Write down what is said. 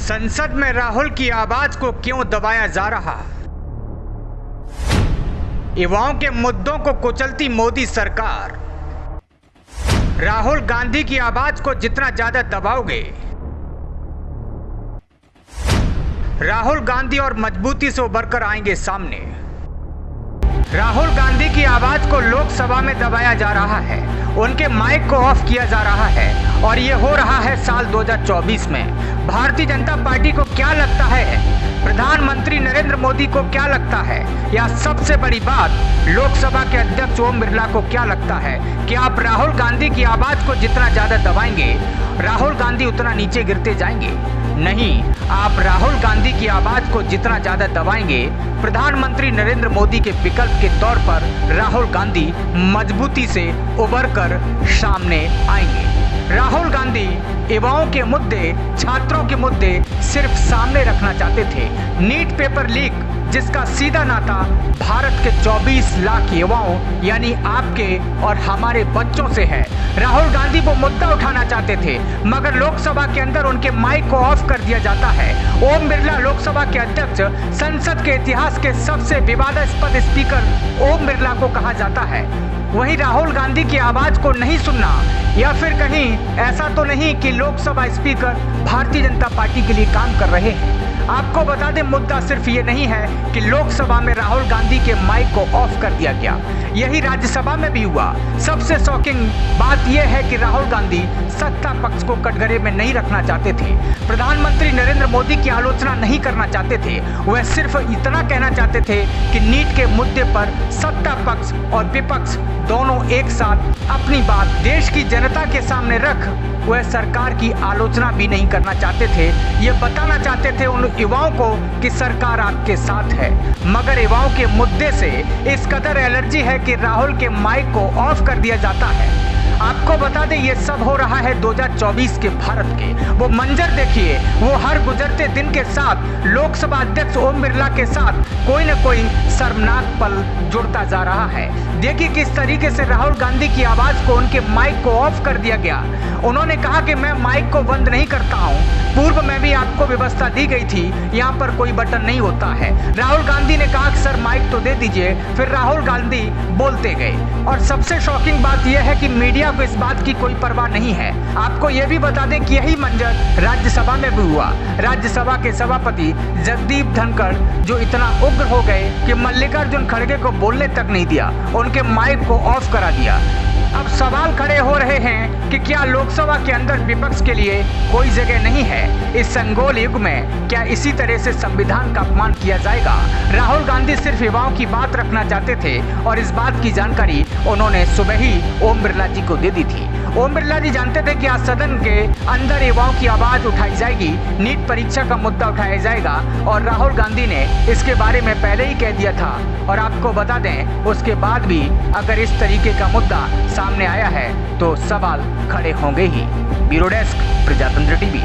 संसद में राहुल की आवाज को क्यों दबाया जा रहा? युवाओं के मुद्दों को कुचलती मोदी सरकार। राहुल गांधी की आवाज को जितना ज्यादा दबाओगे, राहुल गांधी और मजबूती से उभर कर आएंगे सामने। राहुल गांधी की आवाज को लोकसभा में दबाया जा रहा है, उनके माइक को ऑफ किया जा रहा है और ये हो रहा है साल 2024 में। भारतीय जनता पार्टी को क्या लगता है, प्रधानमंत्री नरेंद्र मोदी को क्या लगता है, या सबसे बड़ी बात लोकसभा के अध्यक्ष ओम बिरला को क्या लगता है कि आप राहुल गांधी की आवाज को जितना ज्यादा दबाएंगे, राहुल गांधी उतना नीचे गिरते जाएंगे? नहीं, आप राहुल गांधी की आवाज को जितना ज्यादा दबाएंगे, प्रधानमंत्री नरेंद्र मोदी के विकल्प के तौर पर राहुल गांधी मजबूती से उभर कर सामने आएंगे। राहुल गांधी युवाओं के मुद्दे, छात्रों के मुद्दे सिर्फ सामने रखना चाहते थे। नीट पेपर लीक, जिसका सीधा नाता भारत के 24 लाख युवाओं यानी आपके और हमारे बच्चों से है। राहुल गांधी वो मुद्दा उठाना चाहते थे, मगर लोकसभा के अंदर उनके माइक को ऑफ कर दिया जाता है। ओम बिरला लोकसभा के अध्यक्ष, संसद के इतिहास के सबसे विवादास्पद स्पीकर ओम बिरला को कहा जाता है। वहीं राहुल गांधी की आवाज को नहीं सुनना, या फिर कहीं ऐसा तो नहीं कि लोकसभा स्पीकर भारतीय जनता पार्टी के लिए काम कर रहे हैं। आपको बता दें, मुद्दा सिर्फ ये नहीं है कि लोकसभा में राहुल गांधी के माइक को ऑफ कर दिया गया, यही राज्यसभा में भी हुआ। सबसे शॉकिंग बात यह है कि राहुल गांधी सत्ता पक्ष को कटघरे में नहीं रखना चाहते थे, प्रधानमंत्री नरेंद्र मोदी की आलोचना नहीं करना चाहते थे। वह सिर्फ इतना कहना चाहते थे कि नीट के मुद्दे पर सत्ता पक्ष और विपक्ष दोनों एक साथ अपनी बात देश की जनता के सामने रख वह सरकार की आलोचना भी नहीं करना चाहते थे। ये बताना चाहते थे उन युवाओं को कि सरकार आपके साथ है, मगर युवाओं के मुद्दे से इस कदर एलर्जी है कि राहुल के माइक को ऑफ कर दिया जाता है। आपको बता दें, ये सब हो रहा है 2024 के भारत के। वो मंजर देखिए, वो हर गुजरते दिन के साथ लोकसभा अध्यक्ष ओम बिरला के साथ कोई न कोई शर्मनाक पल जुड़ता जा रहा है। देखिए किस तरीके से राहुल गांधी की आवाज को, उनके माइक को ऑफ कर दिया गया। उन्होंने कहा कि मैं माइक को बंद नहीं करता हूँ, पूर्व में भी आपको व्यवस्था दी गई थी, यहाँ पर कोई बटन नहीं होता है। राहुल गांधी ने कहा कि सर माइक तो दे दीजिए, फिर राहुल गांधी बोलते गए। और सबसे शॉकिंग बात यह है कि मीडिया को इस बात की कोई परवाह नहीं है। आपको यह भी बता दें कि यही मंजर राज्यसभा में भी हुआ। राज्यसभा के सभापति जगदीप धनखड़ जो इतना उग्र हो गए कि मल्लिकार्जुन खड़गे को बोलने तक नहीं दिया, उनके माइक को ऑफ करा दिया। अब सवाल खड़े हो रहे हैं कि क्या लोकसभा के अंदर विपक्ष के लिए कोई जगह नहीं है? इस संगोल युग में क्या इसी तरह से संविधान का अपमान किया जाएगा? राहुल गांधी सिर्फ युवाओं की बात रखना चाहते थे और इस बात की जानकारी उन्होंने सुबह ही ओम बिरला जी को दे दी थी। ओम बिरला जी जानते थे कि आज सदन के अंदर युवाओं की आवाज उठाई जाएगी, नीट परीक्षा का मुद्दा उठाया जाएगा, और राहुल गांधी ने इसके बारे में पहले ही कह दिया था। और आपको बता दें, उसके बाद भी अगर इस तरीके का मुद्दा सामने आया है तो सवाल खड़े होंगे ही। ब्यूरो डेस्क, प्रजातंत्र टीवी।